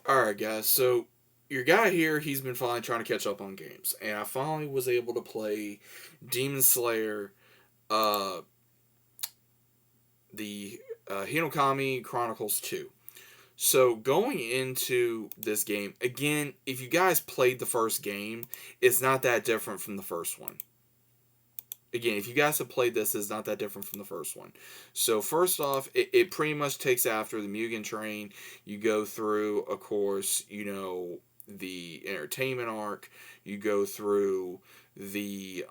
Alright, guys, so your guy here, he's been finally trying to catch up on games, and I finally was able to play Demon Slayer, uh, the Hinokami Chronicles 2. So, going into this game, again, if you guys played the first game, it's not that different from the first one. Again, if you guys have played this, it's not that different from the first one. So first off, it pretty much takes after the Mugen Train. You go through, of course, the entertainment arc. You go through the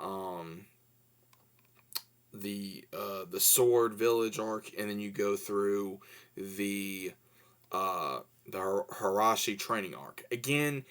the Sword Village arc, and then you go through the the Harashi training arc. Again,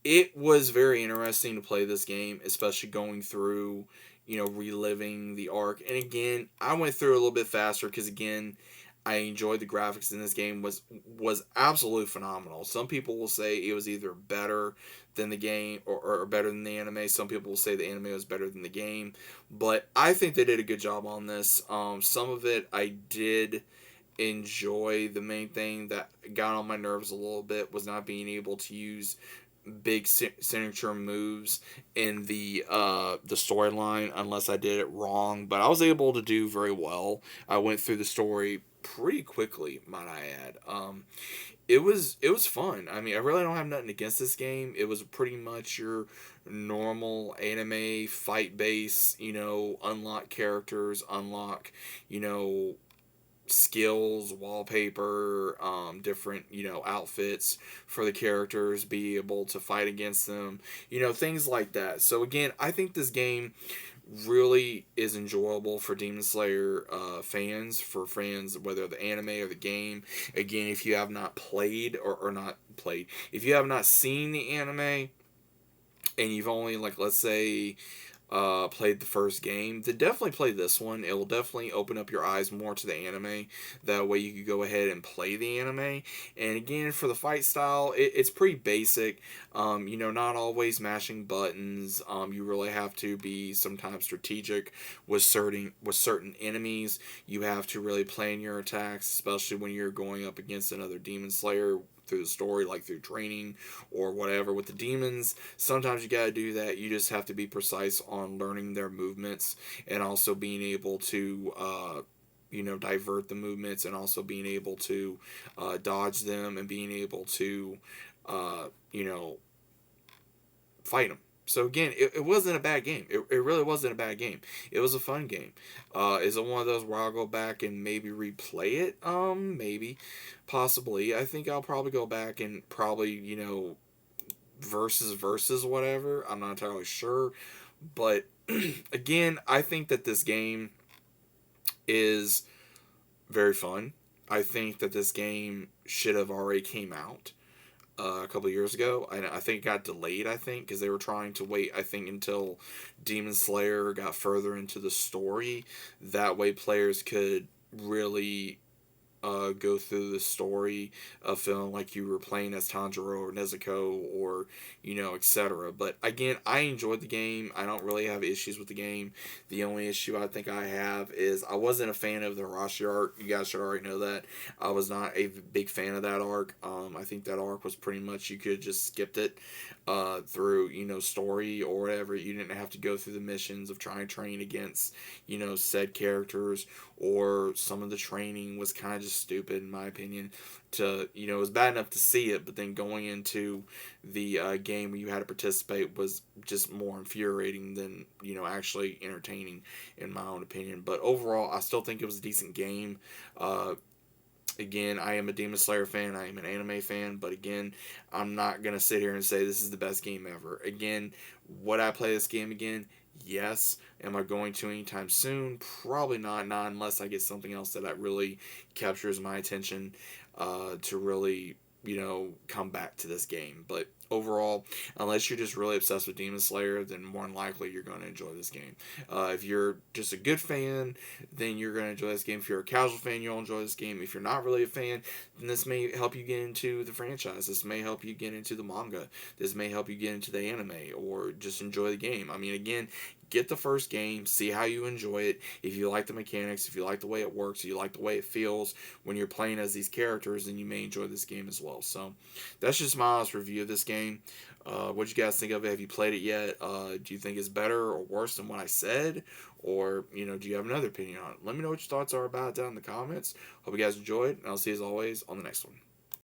it was very interesting to play this game, especially going through, reliving the arc. And again, I went through a little bit faster because again, I enjoyed the graphics in this game was absolutely phenomenal. Some people will say it was either better than the game or better than the anime. Some people will say the anime was better than the game, but I think they did a good job on this. Some of it I did enjoy. The main thing that got on my nerves a little bit was not being able to use big signature moves in the storyline unless I did it wrong. But I was able to do very well. I went through the story pretty quickly, might I add. It was fun. I mean, I really don't have nothing against this game. It was pretty much your normal anime fight base. Unlock characters, unlock you know skills, wallpaper, different, outfits for the characters, be able to fight against them, things like that. So again, I think this game really is enjoyable for Demon Slayer fans, for fans whether the anime or the game. Again, if you have not played or not played, if you have not seen the anime and you've only like let's say played the first game, then definitely play this one. It will definitely open up your eyes more to the anime. That way you could go ahead and play the anime. And again, for the fight style, it's pretty basic. Not always mashing buttons. You really have to be sometimes strategic with certain enemies. You have to really plan your attacks, especially when you're going up against another demon slayer through the story, like through training or whatever with the demons. Sometimes you gotta do that. You just have to be precise on learning their movements and also being able to, divert the movements and also being able to dodge them and being able to, uh, you know, fight them. So again, it wasn't a bad game. It really wasn't a bad game. It was a fun game. Is it one of those where I'll go back and maybe replay it? Maybe, possibly. I think I'll probably go back and probably versus whatever. I'm not entirely sure, but again, I think that this game is very fun. I think that this game should have already came out a couple of years ago. I think it got delayed. I think because they were trying to wait. I think until Demon Slayer got further into the story. That way, players could really go through the story of feeling like you were playing as Tanjiro or Nezuko or etc. But again, I enjoyed the game. I don't really have issues with the game. The only issue I think I have is I wasn't a fan of the Harashi arc. You guys should already know that. I was not a big fan of that arc. I think that arc was pretty much you could just skipped it through story or whatever. You didn't have to go through the missions of trying to train against said characters, or some of the training was kind of just stupid in my opinion. It was bad enough to see it, but then going into the game where you had to participate was just more infuriating than actually entertaining in my own opinion. But overall, I still think it was a decent game. Again, I am a Demon Slayer fan. I am an anime fan. But again, I'm not going to sit here and say this is the best game ever. Again, would I play this game again? Yes. Am I going to anytime soon? Probably not. Not unless I get something else that really captures my attention to really, come back to this game. But overall. Unless you're just really obsessed with Demon Slayer, then more than likely you're going to enjoy this game. If you're just a good fan, then you're going to enjoy this game. If you're a casual fan, you'll enjoy this game. If you're not really a fan, then this may help you get into the franchise. This may help you get into the manga. This may help you get into the anime, or just enjoy the game. I mean, again, get the first game, see how you enjoy it. If you like the mechanics, if you like the way it works, if you like the way it feels when you're playing as these characters, then you may enjoy this game as well. So that's just my honest review of this game. What you guys think of it? Have you played it yet? Do you think it's better or worse than what I said? Or, do you have another opinion on it? Let me know what your thoughts are about it down in the comments. Hope you guys enjoyed, and I'll see you as always on the next one.